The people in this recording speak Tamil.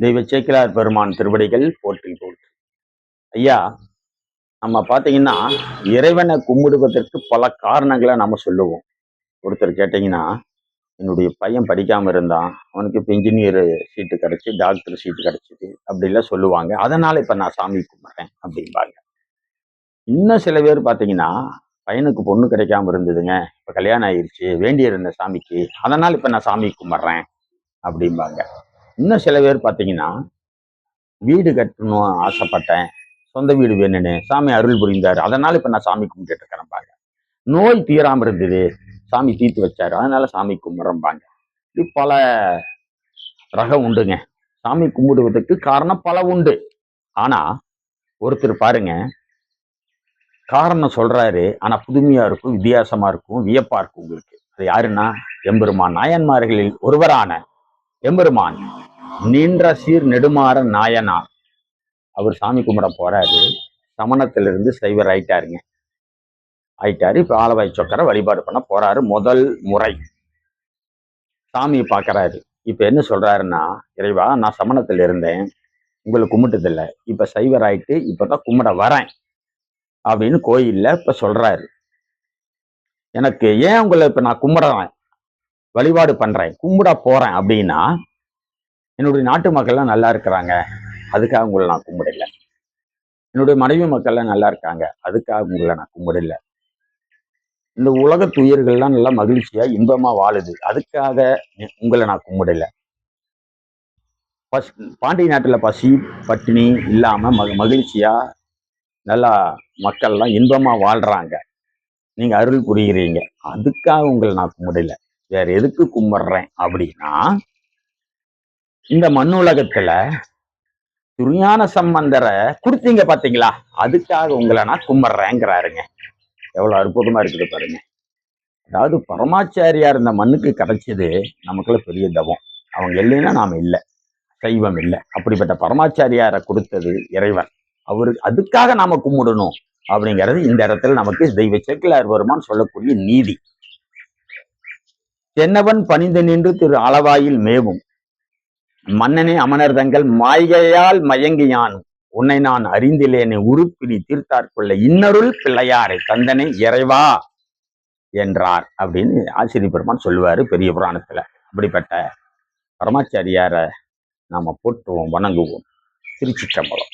தெய்வ சேக்கிழார் பெருமான் திருவடிகள் போற்றி போற்றி. ஐயா, நம்ம பார்த்தீங்கன்னா, இறைவனை கும்பிடுவதற்கு பல காரணங்களை நம்ம சொல்லுவோம். ஒருத்தர் கேட்டீங்கன்னா, என்னுடைய பையன் படிக்காம இருந்தான். அவனுக்கு இப்போ இன்ஜினியர் சீட்டு கிடைச்சு, டாக்டர் சீட்டு கிடைச்சிது அப்படிலாம் சொல்லுவாங்க. அதனால இப்ப நான் சாமி கும்பிட்றேன் அப்படிம்பாங்க. இன்னும் சில பேர் பார்த்தீங்கன்னா, பையனுக்கு பொண்ணு கிடைக்காம இருந்ததுங்க. இப்ப கல்யாணம் ஆயிருச்சு. வேண்டி இருந்த சாமிக்கு. அதனால இப்ப நான் சாமி கும்பிட்றேன் அப்படிம்பாங்க. இன்னும் சில பேர் பார்த்தீங்கன்னா, வீடு கட்டணும் ஆசைப்பட்டேன். சொந்த வீடு வேணும்னு சாமி அருள் புரிந்தாரு. அதனால இப்ப நான் சாமி கும்பிட்டு இருக்கிறேன்பாங்க. நோய் தீராம இருந்தது. சாமி தீர்த்து வச்சாரு. அதனால சாமி கும்பிட்றேன்பாங்க. இது பல ரகம் உண்டுங்க. சாமி கும்பிடுவதற்கு காரணம் பல உண்டு. ஆனா ஒருத்தர் பாருங்க, காரணம் சொல்றாரு. ஆனா புதுமையா இருக்கும், வித்தியாசமா இருக்கும், வியப்பா இருக்கும் உங்களுக்கு. அது யாருன்னா, எம்பெருமான் நாயன்மார்களில் ஒருவரான எம்பெருமான் நின்ற சீர் நெடுமாறன் நாயனார். அவர் சாமி கும்பிட போறாரு. சமணத்திலிருந்து சைவர் ஆயிட்டாருங்க. இப்ப ஆலவாய் சொக்கரை வழிபாடு பண்ண போறாரு. முதல் முறை சாமியை பார்க்கறாரு. இப்ப என்ன சொல்றாருன்னா, இறைவா, நான் சமணத்துல இருந்தேன், உங்களை கும்பிட்டதில்ல. இப்ப சைவர் ஆயிட்டு இப்பதான் கும்பிட வரேன் அப்படின்னு கோயில்ல இப்ப சொல்றாரு. எனக்கு ஏன் உங்களை இப்ப நான் கும்பிடுறேன், வழிபாடு பண்றேன், கும்பிட போறேன் அப்படின்னா, என்னுடைய நாட்டு மக்கள்லாம் நல்லா இருக்கிறாங்க, அதுக்காக உங்களை நான் கும்பிடல. என்னுடைய மனைவி மக்கள்லாம் நல்லா இருக்காங்க, அதுக்காக உங்களை நான் கும்பிடல. இந்த உலக துயர்கள்லாம் நல்லா மகிழ்ச்சியா இன்பமா வாழுது, அதுக்காக உங்களை நான் கும்பிடல. பாண்டிய நாட்டுல பசி பட்டினி இல்லாம மகிழ்ச்சியா நல்லா மக்கள்லாம் இன்பமா வாழ்றாங்க, நீங்க அருள் புரிகிறீங்க, அதுக்காக உங்களை நான் கும்பிடல. வேற எதுக்கு கும்பிடுறேன் அப்படின்னா, இந்த மண்ணுலகத்துல திருஞான சம்பந்தரை கொடுத்தீங்க பாத்தீங்களா, அதுக்காக உங்களை நான் கும்பிடுறேங்கிறாருங்க. எவ்வளவு அற்புதமா இருக்குது பாருங்க. அதாவது பரமாச்சாரியார் இந்த மண்ணுக்கு கிடைச்சது நமக்குள்ள பெரிய தவம். அவங்க இல்லைன்னா நாம இல்லை, சைவம் இல்லை. அப்படிப்பட்ட பரமாச்சாரியாரை கொடுத்தது இறைவன். அதுக்காக நாம கும்பிடணும் அப்படிங்கிறது இந்த இடத்துல நமக்கு தெய்வ சேக்கிழார் பெருமான் சொல்லக்கூடிய நீதி. தென்னவன் பணிந்து நின்று திரு அளவாயில் மேவும் மன்னனே அமனர் தங்கள் மாய்கையால் மயங்கியான் உன்னை நான் அறிந்திலேனே உருப்பினி தீர்த்தாற்கொள்ள இன்னருள் பிள்ளையாரை தந்தனை இறைவா என்றார் அப்படின்னு ஆசிரியர் பெருமான் சொல்லுவாரு பெரிய புராணத்துல. அப்படிப்பட்ட பரமாச்சாரியாரை நாம போற்றுவோம், வணங்குவோம். திருச்சிற்றம்பலம்.